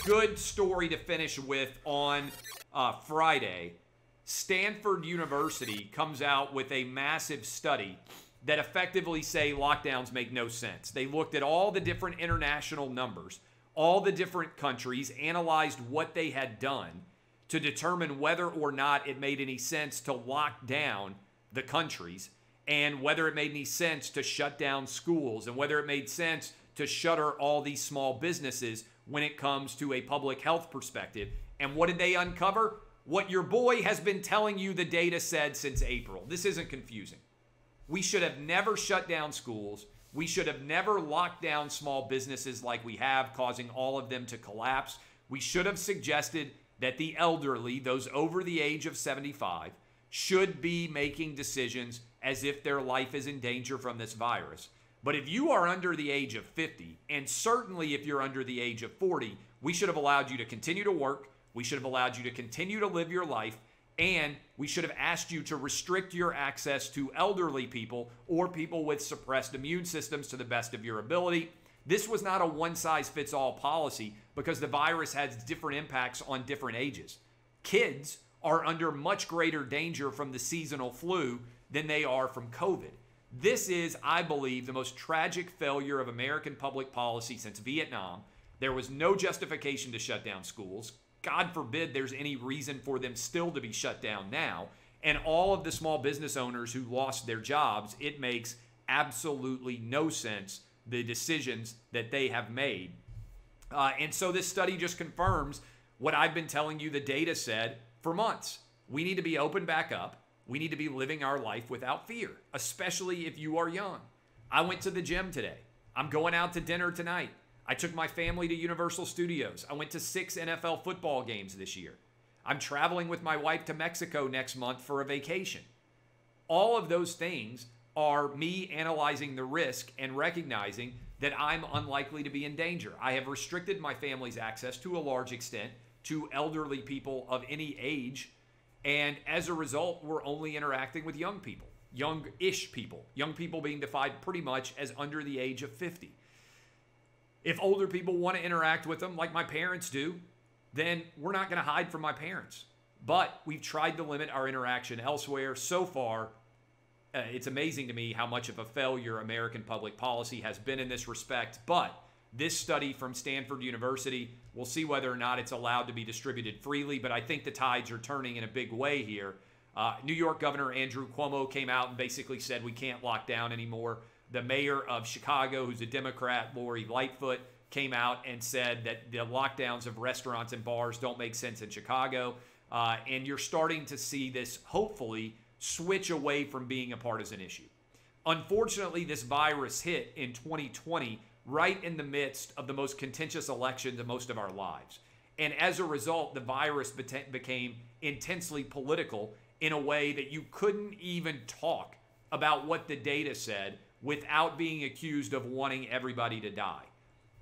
good story to finish with on Friday. Stanford University comes out with a massive study that effectively say lockdowns make no sense. They looked at all the different international numbers, all the different countries, analyzed what they had done to determine whether or not it made any sense to lock down the countries, and whether it made any sense to shut down schools, and whether it made sense to shutter all these small businesses when it comes to a public health perspective. And what did they uncover? What your boy has been telling you the data said since April. This isn't confusing. We should have never shut down schools. We should have never locked down small businesses like we have, causing all of them to collapse. We should have suggested that the elderly, those over the age of 75, should be making decisions as if their life is in danger from this virus. But if you are under the age of 50, and certainly if you're under the age of 40, we should have allowed you to continue to work. We should have allowed you to continue to live your life. And we should have asked you to restrict your access to elderly people or people with suppressed immune systems to the best of your ability. This was not a one-size-fits-all policy because the virus has different impacts on different ages. Kids are under much greater danger from the seasonal flu than they are from COVID. This is, I believe, the most tragic failure of American public policy since Vietnam. There was no justification to shut down schools. God forbid there's any reason for them still to be shut down now. And all of the small business owners who lost their jobs, it makes absolutely no sense, the decisions that they have made. And so this study just confirms what I've been telling you the data said for months. We need to be open back up. We need to be living our life without fear, especially if you are young. I went to the gym today. I'm going out to dinner tonight. I took my family to Universal Studios. I went to 6 NFL football games this year. I'm traveling with my wife to Mexico next month for a vacation. All of those things are me analyzing the risk and recognizing that I'm unlikely to be in danger. I have restricted my family's access to a large extent to elderly people of any age. And as a result, we're only interacting with young people, young-ish people, young people being defined pretty much as under the age of 50. If older people want to interact with them like my parents do, then we're not going to hide from my parents. But we've tried to limit our interaction elsewhere. So far, it's amazing to me how much of a failure American public policy has been in this respect. But this study from Stanford University, we'll see whether or not it's allowed to be distributed freely. But I think the tides are turning in a big way here. New York Governor Andrew Cuomo came out and basically said we can't lock down anymore. The mayor of Chicago, who's a Democrat, Lori Lightfoot, came out and said that the lockdowns of restaurants and bars don't make sense in Chicago. And you're starting to see this, hopefully, switch away from being a partisan issue. Unfortunately, this virus hit in 2020 right in the midst of the most contentious election of most of our lives. And as a result, the virus became intensely political in a way that you couldn't even talk about what the data said without being accused of wanting everybody to die.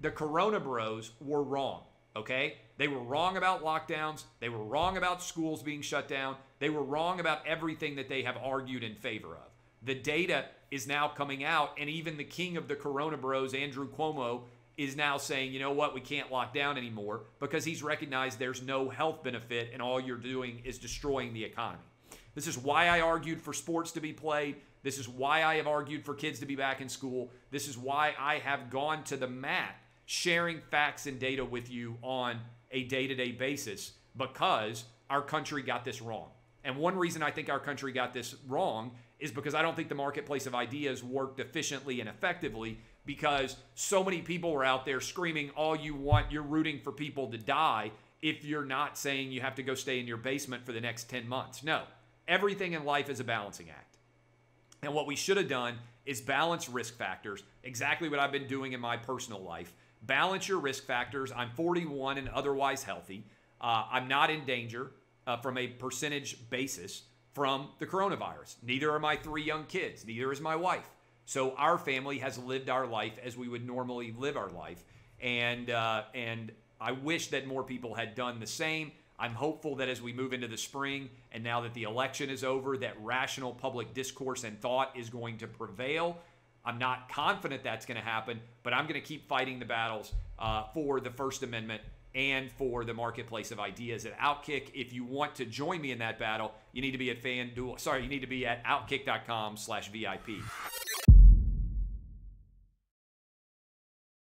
The Coronabros were wrong, okay? They were wrong about lockdowns. They were wrong about schools being shut down. They were wrong about everything that they have argued in favor of. The data is now coming out, and even the king of the Coronabros, Andrew Cuomo, is now saying, you know what, we can't lock down anymore because he's recognized there's no health benefit and all you're doing is destroying the economy. This is why I argued for sports to be played. This is why I have argued for kids to be back in school. This is why I have gone to the mat sharing facts and data with you on a day-to-day basis because our country got this wrong. And one reason I think our country got this wrong is because I don't think the marketplace of ideas worked efficiently and effectively because so many people were out there screaming all you want. You're rooting for people to die if you're not saying you have to go stay in your basement for the next 10 months. No, everything in life is a balancing act. And what we should have done is balance risk factors, exactly what I've been doing in my personal life. Balance your risk factors. I'm 41 and otherwise healthy. I'm not in danger from a percentage basis from the coronavirus. Neither are my 3 young kids. Neither is my wife. So our family has lived our life as we would normally live our life. And I wish that more people had done the same. I'm hopeful that as we move into the spring and now that the election is over, that rational public discourse and thought is going to prevail. I'm not confident that's going to happen, but I'm going to keep fighting the battles for the First Amendment and for the marketplace of ideas at OutKick. If you want to join me in that battle, you need to be at OutKick.com/VIP.